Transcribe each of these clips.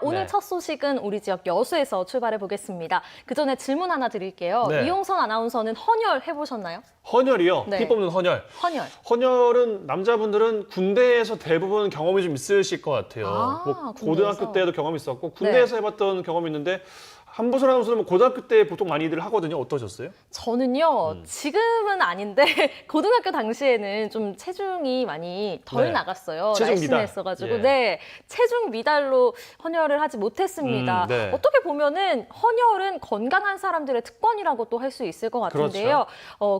오늘 네. 첫 소식은 우리 지역 여수에서 출발해 보겠습니다. 그 전에 질문 하나 드릴게요. 네. 이용선 아나운서는 헌혈 해보셨나요? 헌혈이요? 네. 피 뽑는 헌혈. 헌혈. 헌혈은 남자분들은 군대에서 대부분 경험이 좀 있으실 것 같아요. 아, 뭐 군대에서. 고등학교 때도 경험이 있었고 군대에서 해봤던 경험이 있는데 한보선 아나운서는 뭐 고등학교 때 보통 많이들 하거든요. 어떠셨어요? 저는요, 지금은 아닌데 고등학교 당시에는 좀 체중이 많이 덜 네. 나갔어요. 체중 미달. 날씬했어가지고. 예. 네, 체중 미달로 헌혈을 하지 못했습니다. 네. 어떻게 보면은 헌혈은 건강한 사람들의 특권이라고 또 할 수 있을 것 같은데요.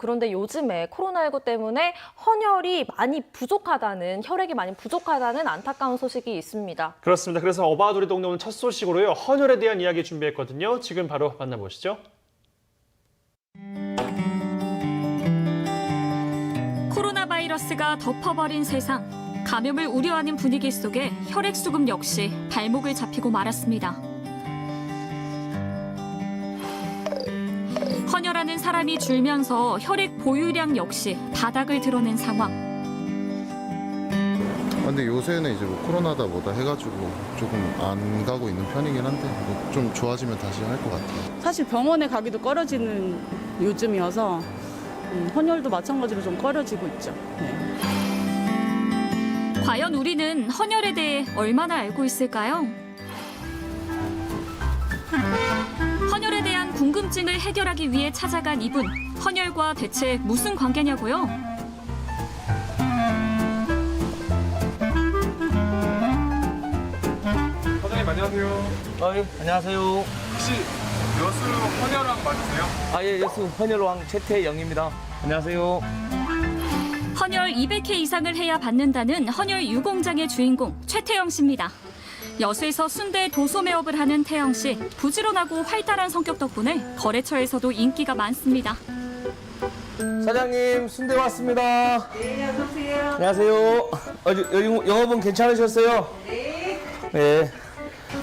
그런데 요즘에 코로나19 때문에 헌혈이 많이 부족하다는, 혈액이 많이 부족하다는 안타까운 소식이 있습니다. 그렇습니다. 그래서 어바두리 동네 오늘 첫 소식으로요. 헌혈에 대한 이야기 준비했거든요. 지금 바로 만나보시죠. 코로나 바이러스가 덮어버린 세상. 감염을 우려하는 분위기 속에 혈액수급 역시 발목을 잡히고 말았습니다. 헌혈하는 사람이 줄면서 혈액 보유량 역시 바닥을 드러낸 상황. 근데 요새는 이제 뭐 코로나다 뭐다 해가지고 조금 안 가고 있는 편이긴 한데 뭐좀 좋아지면 다시 할 것 같아요. 사실 병원에 가기도 꺼려지는 요즘이어서 헌혈도 마찬가지로 좀 꺼려지고 있죠. 네. 과연 우리는 헌혈에 대해 얼마나 알고 있을까요? 헌혈에 대한 궁금증을 해결하기 위해 찾아간 이분. 헌혈과 대체 무슨 관계냐고요? 사장님 안녕하세요. 예, 안녕하세요. 혹시 여수 헌혈왕 맞으세요? 예, 여수 헌혈왕 최태영입니다. 안녕하세요. 헌혈 200회 이상을 해야 받는다는 헌혈 유공장의 주인공 최태영 씨입니다. 여수에서 순대 도소매업을 하는 태영 씨. 부지런하고 활달한 성격 덕분에 거래처에서도 인기가 많습니다. 사장님, 순대 왔습니다. 네, 어서 오세요. 안녕하세요. 영업은 괜찮으셨어요? 네.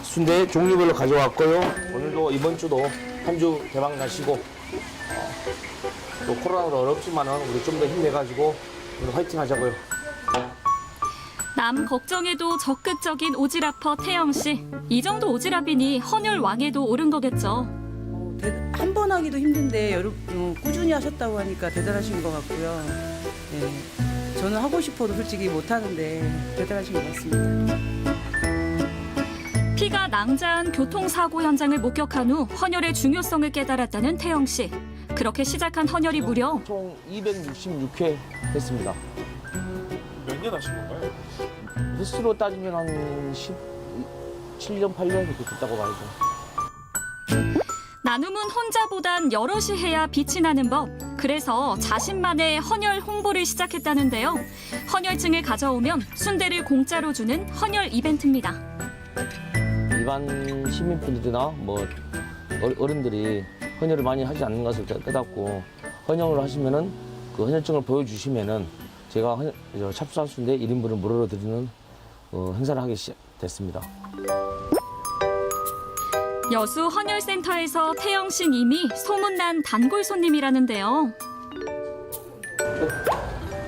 순대 종류별로 가져왔고요. 오늘도 이번 주도 한 주 대박 나시고 또 코로나도 어렵지만은 우리 좀 더 힘내가지고 오늘 화이팅 하자고요. 남 걱정에도 적극적인 오지랖퍼 태영 씨. 이 정도 오지랖이니 헌혈 왕에도 오른 거겠죠. 한 번 하기도 힘든데 꾸준히 하셨다고 하니까 대단하신 것 같고요. 네. 저는 하고 싶어도 솔직히 못 하는데 대단하신 것 같습니다. 피가 낭자한 교통사고 현장을 목격한 후 헌혈의 중요성을 깨달았다는 태영 씨. 그렇게 시작한 헌혈이 무려 총 266회 했습니다. 몇 년 하신 건가요? 횟수로 따지면 한 17년, 8년 이렇게 됐다고 봐야죠. 나눔은 혼자보단 여럿이 해야 빛이 나는 법. 그래서 자신만의 헌혈 홍보를 시작했다는데요. 헌혈증을 가져오면 순대를 공짜로 주는 헌혈 이벤트입니다. 일반 시민분들이나 뭐 어른들이 헌혈을 많이 하지 않는 것을 깨닫고 헌혈을 하시면은 그 헌혈증을 보여주시면은 제가 찹쌀 순대 1인분을 무료로 드리는 행사를 하게 됐습니다. 여수 헌혈센터에서 태영 씨는 이미 소문난 단골 손님이라는데요.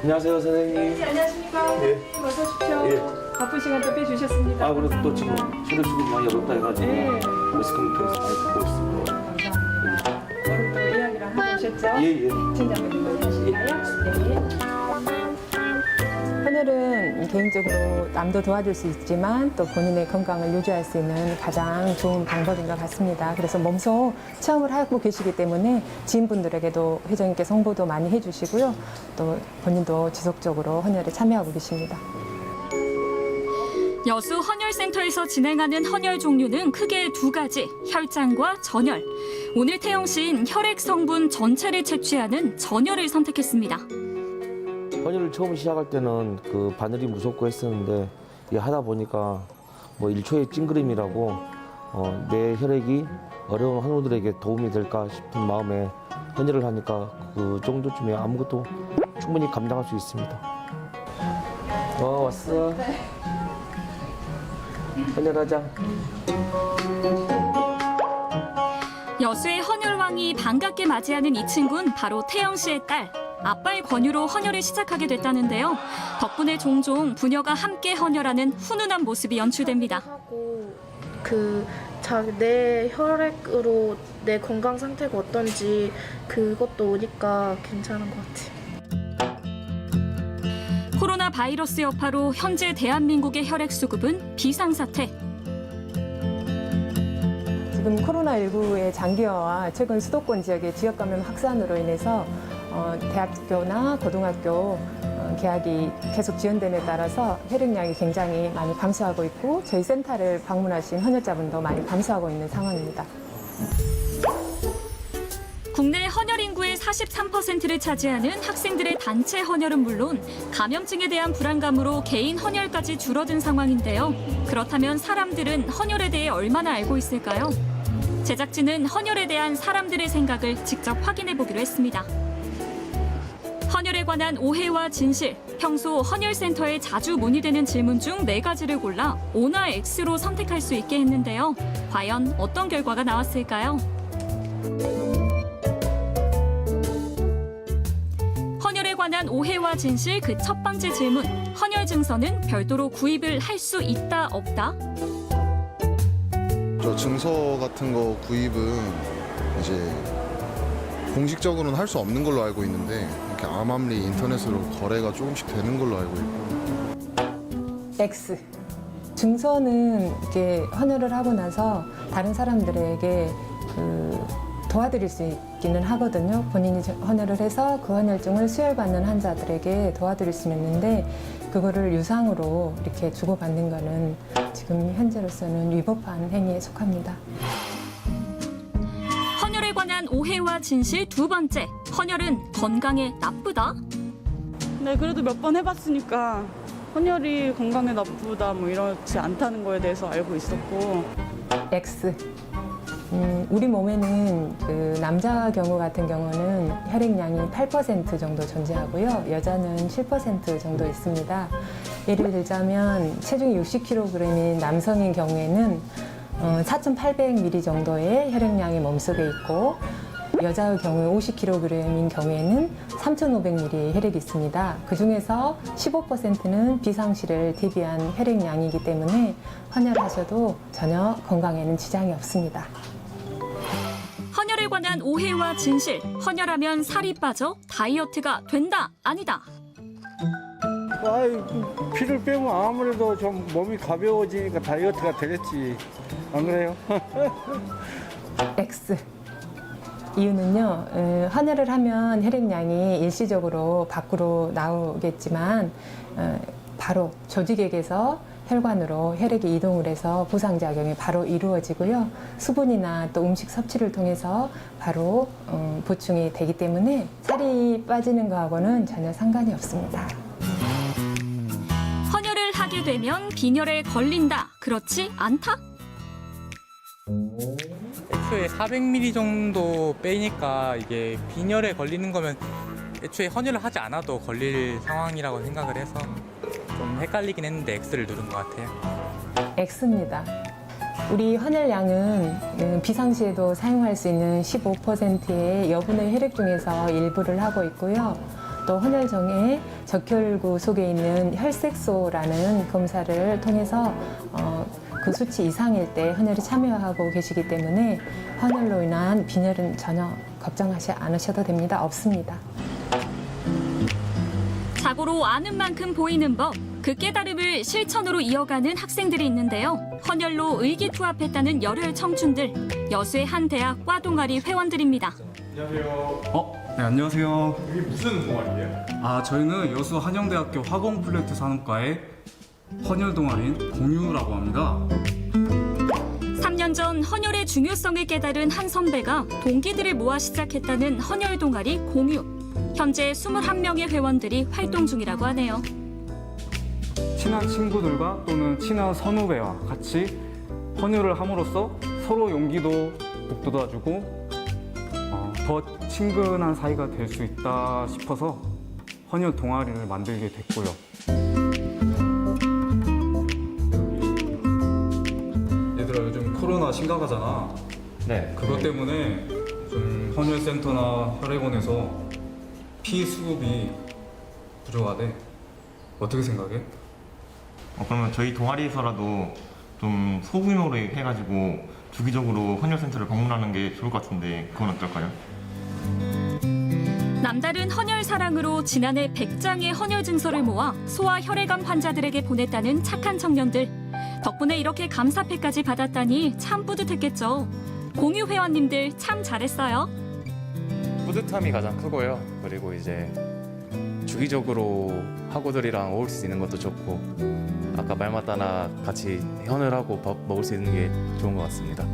안녕하세요, 선생님. 네, 안녕하십니까. 네. 어서 오십시오. 바쁜 시간 또 빼주셨습니다. 아, 그래도 또 지금 혈액수급 많이 어렵다 해가지고 매스컴 통해서 많이 듣고 있습니다. 감사합니다. 오늘 또 이야기랑 하고 오셨죠? 예. 팀장님 먼저 하실까요? 네. 헌혈은 개인적으로 남도 도와줄 수 있지만 또 본인의 건강을 유지할 수 있는 가장 좋은 방법인 것 같습니다. 그래서 몸소 체험을 하고 계시기 때문에 지인분들에게도 회장님께서 홍보도 많이 해주시고요. 또 본인도 지속적으로 헌혈에 참여하고 계십니다. 여수 헌혈센터에서 진행하는 헌혈 종류는 크게 두 가지, 혈장과 전혈. 오늘 태영 씨는 혈액 성분 전체를 채취하는 전혈을 선택했습니다. 헌혈을 처음 시작할 때는 그 바늘이 무섭고 했었는데 이게 하다 보니까 뭐 1초의 찡그림이라고 내 혈액이 어려운 환우들에게 도움이 될까 싶은 마음에 헌혈을 하니까 그 정도쯤에 아무것도 충분히 감당할 수 있습니다. 왔어. 헌혈하자. 여수의 헌혈왕이 반갑게 맞이하는 이 친구는 바로 태영 씨의 딸. 아빠의 권유로 헌혈을 시작하게 됐다는데요. 덕분에 종종 부녀가 함께 헌혈하는 훈훈한 모습이 연출됩니다. 내 혈액으로 내 건강 상태가 어떤지 그것도 오니까 괜찮은 것 같아요. 코로나 바이러스 여파로 현재 대한민국의 혈액 수급은 비상사태. 지금 코로나19의 장기화와 최근 수도권 지역의 지역 감염 확산으로 인해서 대학교나 고등학교 개학이 계속 지연됨에 따라서 혈액량이 굉장히 많이 감소하고 있고 저희 센터를 방문하신 헌혈자분도 많이 감소하고 있는 상황입니다. 국내 헌혈 인구의 43%를 차지하는 학생들의 단체 헌혈은 물론 감염증에 대한 불안감으로 개인 헌혈까지 줄어든 상황인데요. 그렇다면 사람들은 헌혈에 대해 얼마나 알고 있을까요? 제작진은 헌혈에 대한 사람들의 생각을 직접 확인해 보기로 했습니다. 헌혈에 관한 오해와 진실, 평소 헌혈센터에 자주 문의되는 질문 중 4가지를 골라 O나 X로 선택할 수 있게 했는데요. 과연 어떤 결과가 나왔을까요? 헌혈에 관한 오해와 진실 그 첫 번째 질문. 헌혈 증서는 별도로 구입을 할 수 있다, 없다? 저 증서 같은 거 구입은 이제 공식적으로는 할 수 없는 걸로 알고 있는데 이렇게 암암리 인터넷으로 거래가 조금씩 되는 걸로 알고 있고. X. 증서는 이렇게 헌혈을 하고 나서 다른 사람들에게 도와드릴 수 있기는 하거든요. 본인이 헌혈을 해서 그 헌혈증을 수혈받는 환자들에게 도와드릴 수는 있는데 그거를 유상으로 이렇게 주고받는 거는 지금 현재로서는 위법한 행위에 속합니다. 헌혈에 관한 오해와 진실 두 번째. 헌혈은 건강에 나쁘다? 네, 그래도 몇 번 해봤으니까 헌혈이 건강에 나쁘다 뭐 이렇지 않다는 거에 대해서 알고 있었고. X. 우리 몸에는 그 남자 경우 같은 경우는 혈액량이 8% 정도 존재하고요. 여자는 7% 정도 있습니다. 예를 들자면 체중이 60kg인 남성인 경우에는 4,800ml 정도의 혈액량이 몸속에 있고 여자의 경우에 50kg인 경우에는 3,500ml 혈액이 있습니다. 그중에서 15%는 비상시를 대비한 혈액량이기 때문에 헌혈하셔도 전혀 건강에는 지장이 없습니다. 헌혈에 관한 오해와 진실. 헌혈하면 살이 빠져 다이어트가 된다, 아니다? 피를 빼면 아무래도 좀 몸이 가벼워지니까 다이어트가 되겠지. 안 그래요? X. 이유는요, 헌혈을 하면 혈액량이 일시적으로 밖으로 나오겠지만 바로 조직액에서 혈관으로 혈액이 이동을 해서 부상작용이 바로 이루어지고요. 수분이나 또 음식 섭취를 통해서 바로 보충이 되기 때문에 살이 빠지는 거하고는 전혀 상관이 없습니다. 헌혈을 하게 되면 빈혈에 걸린다, 그렇지 않다? 애초에 400ml 정도 빼니까 이게 빈혈에 걸리는 거면 애초에 헌혈을 하지 않아도 걸릴 상황이라고 생각을 해서 좀 헷갈리긴 했는데 X를 누른 것 같아요. X입니다. 우리 헌혈량은 비상시에도 사용할 수 있는 15%의 여분의 혈액 중에서 일부를 하고 있고요. 또 헌혈정에 적혈구 속에 있는 혈색소라는 검사를 통해서 그 수치 이상일 때 헌혈에 참여하고 계시기 때문에 헌혈로 인한 빈혈은 전혀 걱정하지 않으셔도 됩니다. 없습니다. 자고로 아는 만큼 보이는 법, 그 깨달음을 실천으로 이어가는 학생들이 있는데요. 헌혈로 의기투합했다는 열혈 청춘들, 여수의 한 대학 과 동아리 회원들입니다. 안녕하세요. 네, 안녕하세요. 이게 무슨 동아리예요? 저희는 여수 한영대학교 화공플레트 산업과의 헌혈 동아리인 공유라고 합니다. 3년 전 헌혈의 중요성을 깨달은 한 선배가 동기들을 모아 시작했다는 헌혈 동아리 공유. 현재 21명의 회원들이 활동 중이라고 하네요. 친한 친구들과 또는 친한 선후배와 같이 헌혈을 함으로써 서로 용기도 북돋아주고 더 친근한 사이가 될 수 있다 싶어서 헌혈 동아리를 만들게 됐고요. 얘들아, 요즘 코로나 심각하잖아. 네. 그것 때문에 좀 헌혈센터나 혈액원에서 피 수급이 부족하대. 어떻게 생각해? 그러면 저희 동아리에서라도 좀 소규모로 해가지고 주기적으로 헌혈센터를 방문하는 게 좋을 것 같은데 그건 어떨까요? 남다른 헌혈 사랑으로 지난해 100장의 헌혈 증서를 모아 소아 혈액암 환자들에게 보냈다는 착한 청년들. 덕분에 이렇게 감사패까지 받았다니 참 뿌듯했겠죠. 공유 회원님들 참 잘했어요. 뿌듯함이 가장 크고요. 그리고 이제 주기적으로 학우들이랑 어울릴 수 있는 것도 좋고 아까 말 맞다나 같이 헌혈하고 밥 먹을 수 있는 게 좋은 것 같습니다.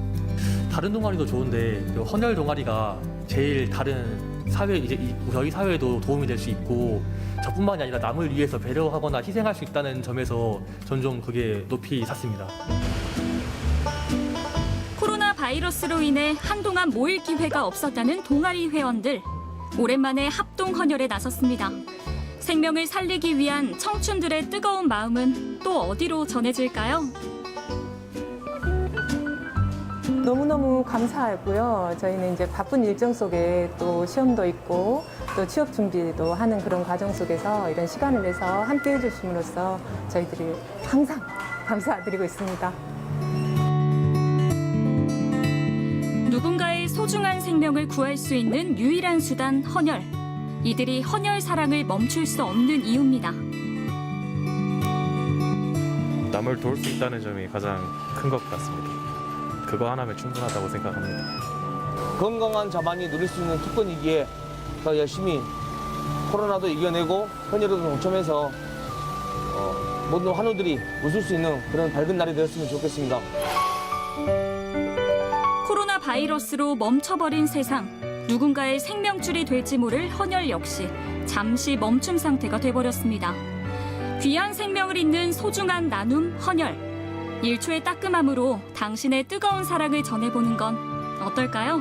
다른 동아리도 좋은데 헌혈 동아리가 제일 다른 사회 이제 저희 사회에도 도움이 될 수 있고 저뿐만이 아니라 남을 위해서 배려하거나 희생할 수 있다는 점에서 전 좀 그게 높이 샀습니다. 코로나 바이러스로 인해 한동안 모일 기회가 없었다는 동아리 회원들. 오랜만에 합동 헌혈에 나섰습니다. 생명을 살리기 위한 청춘들의 뜨거운 마음은 또 어디로 전해질까요? 너무너무 감사하고요. 저희는 이제 바쁜 일정 속에 또 시험도 있고 또 취업 준비도 하는 그런 과정 속에서 이런 시간을 내서 함께 해주심으로써 저희들이 항상 감사드리고 있습니다. 누군가의 소중한 생명을 구할 수 있는 유일한 수단 헌혈. 이들이 헌혈 사랑을 멈출 수 없는 이유입니다. 남을 도울 수 있다는 점이 가장 큰 것 같습니다. 그거 하나면 충분하다고 생각합니다. 건강한 자만이 누릴 수 있는 특권이기에 더 열심히 코로나도 이겨내고 헌혈에도 동참해서 모든 환우들이 웃을 수 있는 그런 밝은 날이 되었으면 좋겠습니다. 코로나 바이러스로 멈춰버린 세상. 누군가의 생명줄이 될지 모를 헌혈 역시 잠시 멈춤 상태가 돼버렸습니다. 귀한 생명을 잇는 소중한 나눔 헌혈. 1초의 따끔함으로 당신의 뜨거운 사랑을 전해보는 건 어떨까요?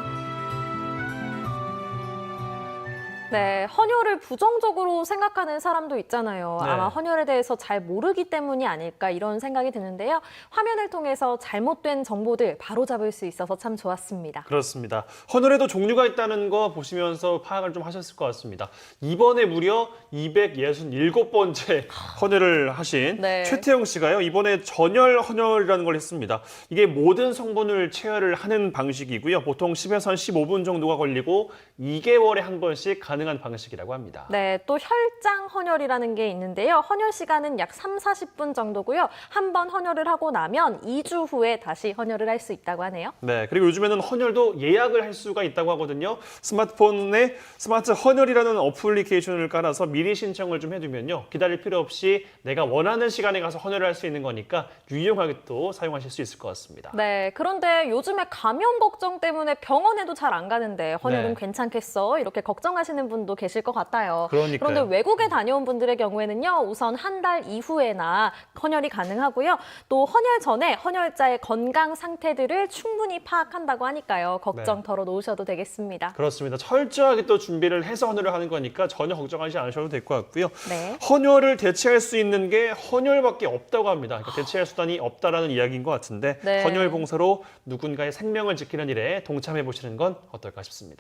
네, 헌혈을 부정적으로 생각하는 사람도 있잖아요. 네. 아마 헌혈에 대해서 잘 모르기 때문이 아닐까 이런 생각이 드는데요. 화면을 통해서 잘못된 정보들 바로잡을 수 있어서 참 좋았습니다. 그렇습니다. 헌혈에도 종류가 있다는 거 보시면서 파악을 좀 하셨을 것 같습니다. 이번에 무려 267번째 헌혈을 하신 네. 최태영 씨가요. 이번에 전열 헌혈이라는 걸 했습니다. 이게 모든 성분을 체열을 하는 방식이고요. 보통 10에서 한 15분 정도가 걸리고 2개월에 한 번씩 가능한 방식이라고 합니다. 네, 또 혈장 헌혈이라는 게 있는데요. 헌혈 시간은 약 30-40분 정도고요. 한 번 헌혈을 하고 나면 2주 후에 다시 헌혈을 할 수 있다고 하네요. 네, 그리고 요즘에는 헌혈도 예약을 할 수가 있다고 하거든요. 스마트폰에 스마트 헌혈이라는 어플리케이션을 깔아서 미리 신청을 좀 해두면요. 기다릴 필요 없이 내가 원하는 시간에 가서 헌혈을 할 수 있는 거니까 유용하게 또 사용하실 수 있을 것 같습니다. 네, 그런데 요즘에 감염 걱정 때문에 병원에도 잘 안 가는데 헌혈은 네. 괜찮겠어? 이렇게 걱정하시는 분도 계실 것 같아요. 그러니까요. 그런데 외국에 다녀온 분들의 경우에는요. 우선 한 달 이후에나 헌혈이 가능하고요. 또 헌혈 전에 헌혈자의 건강 상태들을 충분히 파악한다고 하니까요. 걱정 네. 덜어 놓으셔도 되겠습니다. 그렇습니다. 철저하게 또 준비를 해서 헌혈을 하는 거니까 전혀 걱정하지 않으셔도 될 것 같고요. 네. 헌혈을 대체할 수 있는 게 헌혈밖에 없다고 합니다. 그러니까 대체할 수단이 없다라는 이야기인 것 같은데 네. 헌혈 봉사로 누군가의 생명을 지키는 일에 동참해 보시는 건 어떨까 싶습니다.